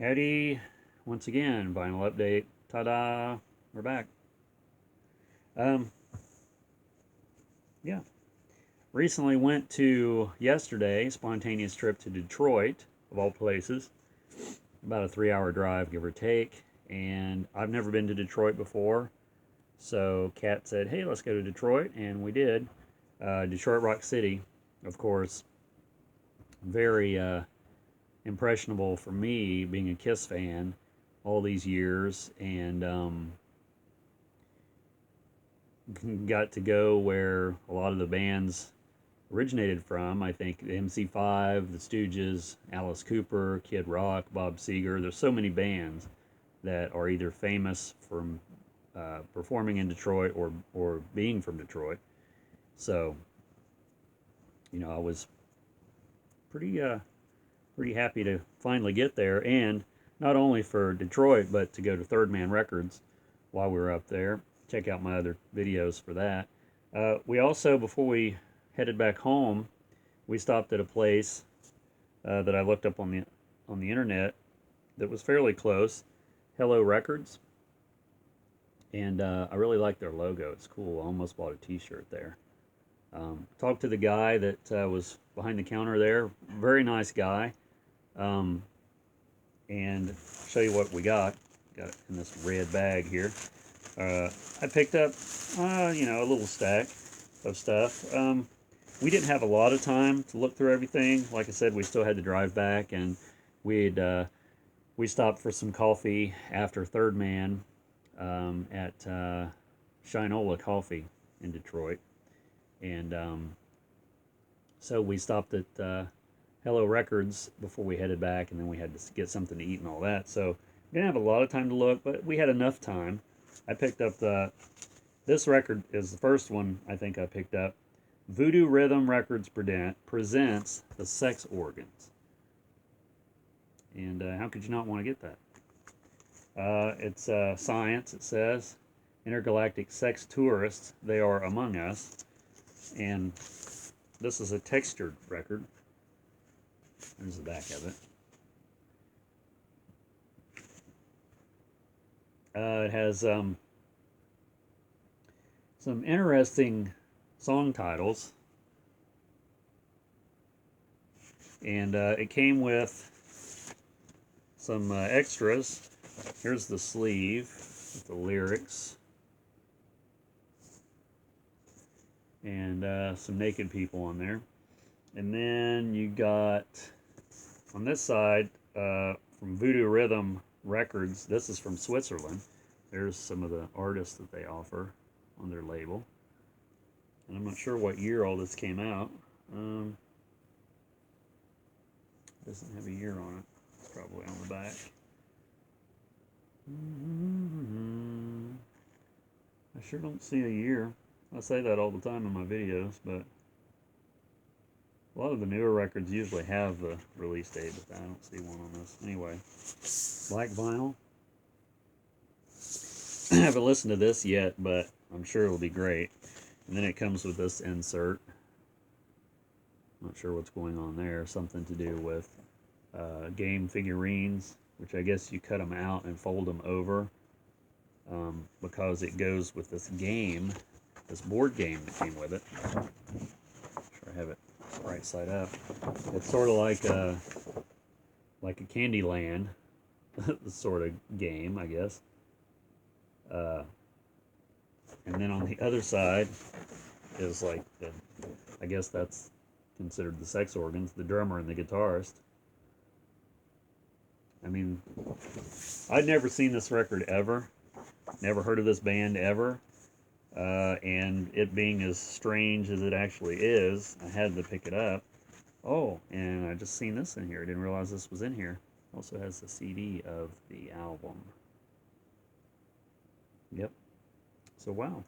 Howdy, once again, vinyl update. Ta-da, we're back. Um, yeah, recently went to yesterday, spontaneous trip to Detroit, of all places. About a 3 hour drive, give or take. And I've never been to Detroit before. So Kat said, hey, let's go to Detroit. And we did. Detroit Rock City, of course, very impressionable for me being a Kiss fan all these years. And got to go where a lot of the bands originated from. I think MC5, the Stooges, Alice Cooper, Kid Rock, Bob Seger. There's so many bands that are either famous from performing in Detroit or being from Detroit. So, I was pretty pretty happy to finally get there, and not only for Detroit, but to go to Third Man Records while we were up there. Check out my other videos for that. We also, before we headed back home, we stopped at a place that I looked up on the internet that was fairly close, Hello Records, and I really like their logo. It's cool. I almost bought a T-shirt there. Talked to the guy that was behind the counter there. Very nice guy. Um, and I'll show you what we got. Got it in this red bag here. I picked up, a little stack of stuff. We didn't have a lot of time to look through everything. Like I said, we still had to drive back, and we stopped for some coffee after Third Man at Shinola Coffee in Detroit, and so we stopped at Hello Records before we headed back, and then we had to get something to eat and all that. So we didn't have a lot of time to look, but we had enough time. I picked up this record is the first one I think I picked up. Voodoo Rhythm Records presents the Sex Organs, and how could you not want to get that? It's science. It says intergalactic sex tourists. They are among us, and this is a textured record. There's the back of it. It has some interesting song titles, and it came with some extras. Here's the sleeve with the lyrics, and some naked people on there. And then you got on this side from Voodoo Rhythm Records. This is from Switzerland. There's some of the artists that they offer on their label. And I'm not sure what year all this came out. Doesn't have a year on it. It's probably on the back. I sure don't see a year. I say that all the time in my videos, but a lot of the newer records usually have the release date, but I don't see one on this. Anyway, black vinyl. I haven't listened to this yet, but I'm sure it'll be great. And then it comes with this insert. Not sure what's going on there. Something to do with game figurines, which I guess you cut them out and fold them over because it goes with this game, this board game that came with it. Sure, I have it right side up. It's sort of like a Candyland sort of game, I guess. And then on the other side is like I guess that's considered the sex organs, the drummer and the guitarist. I mean, I'd never seen this record ever, never heard of this band ever, and it being as strange as it actually is, I had to pick it up. Oh, and I just seen this in here. I didn't realize this was in here. Also has the CD of the album. Yep. So wow.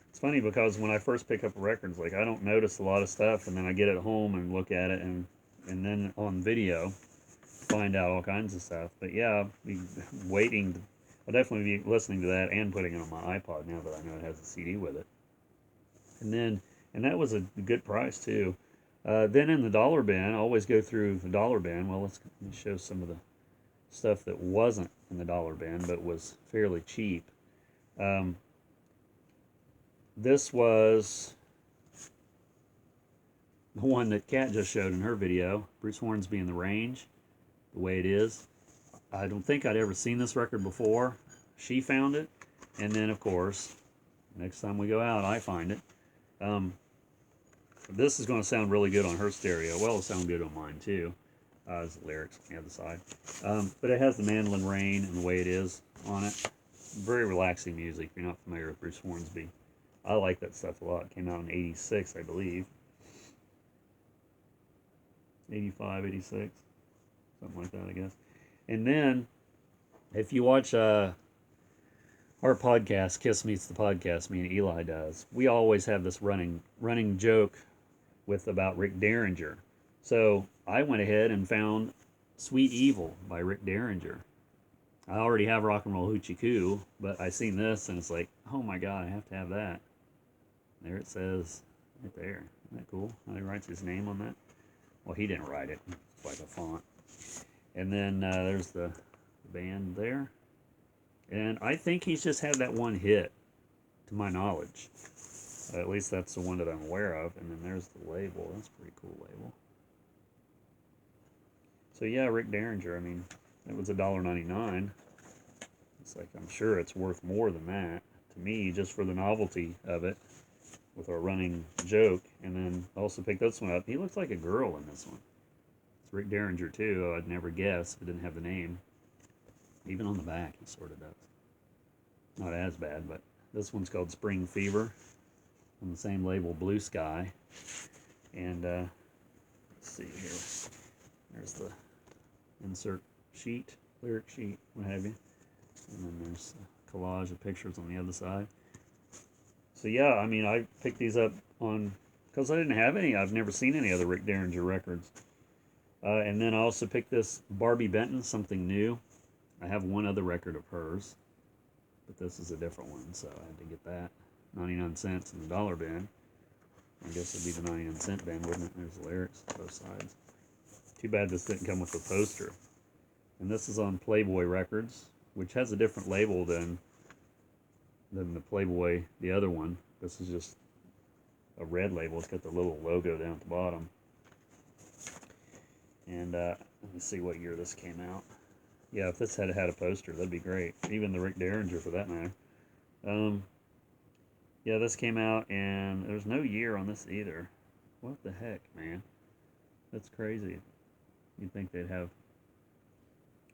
It's funny because when I first pick up records, like I don't notice a lot of stuff, and then I get it home and look at it, and then on video find out all kinds of stuff. But yeah, I'll be waiting. I'll definitely be listening to that and putting it on my iPod now that I know it has a CD with it. And that was a good price too. Then in the dollar bin, I always go through the dollar bin. Well, let's show some of the stuff that wasn't in the dollar bin but was fairly cheap. Um, this was the one that Kat just showed in her video, Bruce Hornsby in the Range, the way it is. I don't think I'd ever seen this record before. She found it, and then of course, next time we go out, I find it. This is going to sound really good on her stereo. Well, it'll sound good on mine too. There's the lyrics on the other side. But it has the Mandolin Rain and the way it is on it. Very relaxing music if you're not familiar with Bruce Hornsby. I like that stuff a lot. It came out in 86, I believe. 85, 86. Something like that, I guess. And then, if you watch our podcast, Kiss Meets the Podcast, me and Eli does, we always have this running joke about Rick Derringer. So I went ahead and found Sweet Evil by Rick Derringer. I already have Rock and Roll Hoochie Coo, but I seen this and it's like, oh my God, I have to have that. There it says, right there. Isn't that cool? How he writes his name on that? Well, he didn't write it. It's like a font. And then there's the band there. And I think he's just had that one hit, to my knowledge. At least that's the one that I'm aware of. And then there's the label. That's a pretty cool label. So yeah, Rick Derringer, I mean, it was $1.99. It's like, I'm sure it's worth more than that to me, just for the novelty of it, with our running joke. And then also picked this one up. He looks like a girl in this one. It's Rick Derringer too. I'd never guess if it didn't have the name. Even on the back, he sort of does. Not as bad, but this one's called Spring Fever, on the same label, Blue Sky. And let's see here. There's the insert sheet, lyric sheet, what have you. And then there's a collage of pictures on the other side. So yeah, I mean, I picked these up because I didn't have any. I've never seen any other Rick Derringer records. And then I also picked this Barbi Benton, Something New. I have one other record of hers, but this is a different one, so I had to get that. 99 cents in the dollar bin. I guess it'd be the 99-cent bin, wouldn't it? There's the lyrics, both sides. Too bad this didn't come with a poster. And this is on Playboy Records, which has a different label than the Playboy, the other one. This is just a red label. It's got the little logo down at the bottom. And let me see what year this came out. Yeah, if this had a poster, that'd be great. Even the Rick Derringer, for that matter. Yeah, this came out, and there's no year on this either. What the heck, man? That's crazy. You'd think they'd have...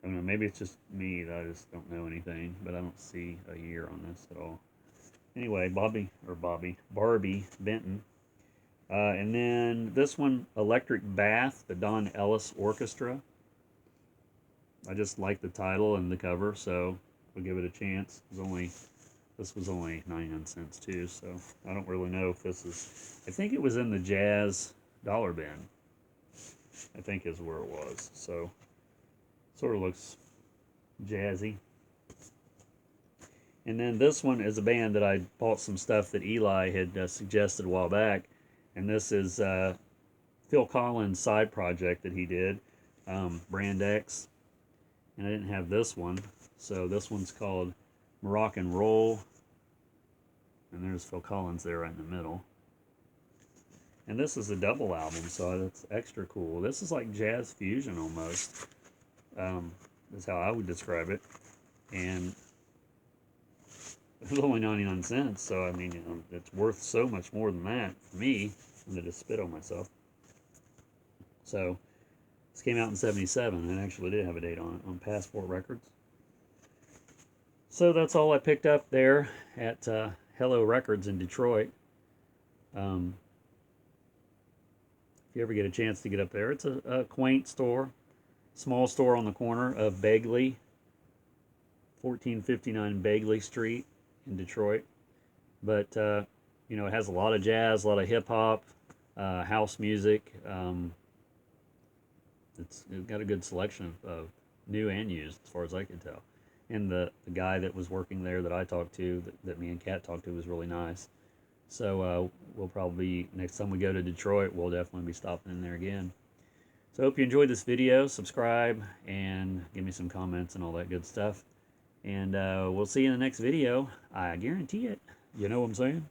I don't know, maybe it's just me that I just don't know anything, but I don't see a year on this at all. Anyway, Barbi Benton. And then this one, Electric Bath, the Don Ellis Orchestra. I just like the title and the cover, so we'll give it a chance. This was only 99 cents too, so I don't really know if this is... I think it was in the jazz dollar bin, I think is where it was. So, sort of looks jazzy. And then this one is a band that I bought some stuff that Eli had suggested a while back. And this is Phil Collins' side project that he did, Brand X. And I didn't have this one, so this one's called Moroccan Roll. And there's Phil Collins there right in the middle. And this is a double album, so that's extra cool. This is like jazz fusion almost. That's how I would describe it. And it was only 99 cents, so I mean, it's worth so much more than that for me. I'm going to just spit on myself. So, this came out in 77, and it actually did have a date on it, on Passport Records. So that's all I picked up there at Hello Records in Detroit. If you ever get a chance to get up there, it's a quaint store, small store on the corner of Begley, 1459 Begley Street in Detroit. But, you know, it has a lot of jazz, a lot of hip-hop, house music. It's got a good selection of new and used, as far as I can tell. And the guy that was working there that I talked to, that me and Kat talked to, was really nice. So we'll probably, next time we go to Detroit, we'll definitely be stopping in there again. So I hope you enjoyed this video. Subscribe and give me some comments and all that good stuff. And we'll see you in the next video. I guarantee it. You know what I'm saying?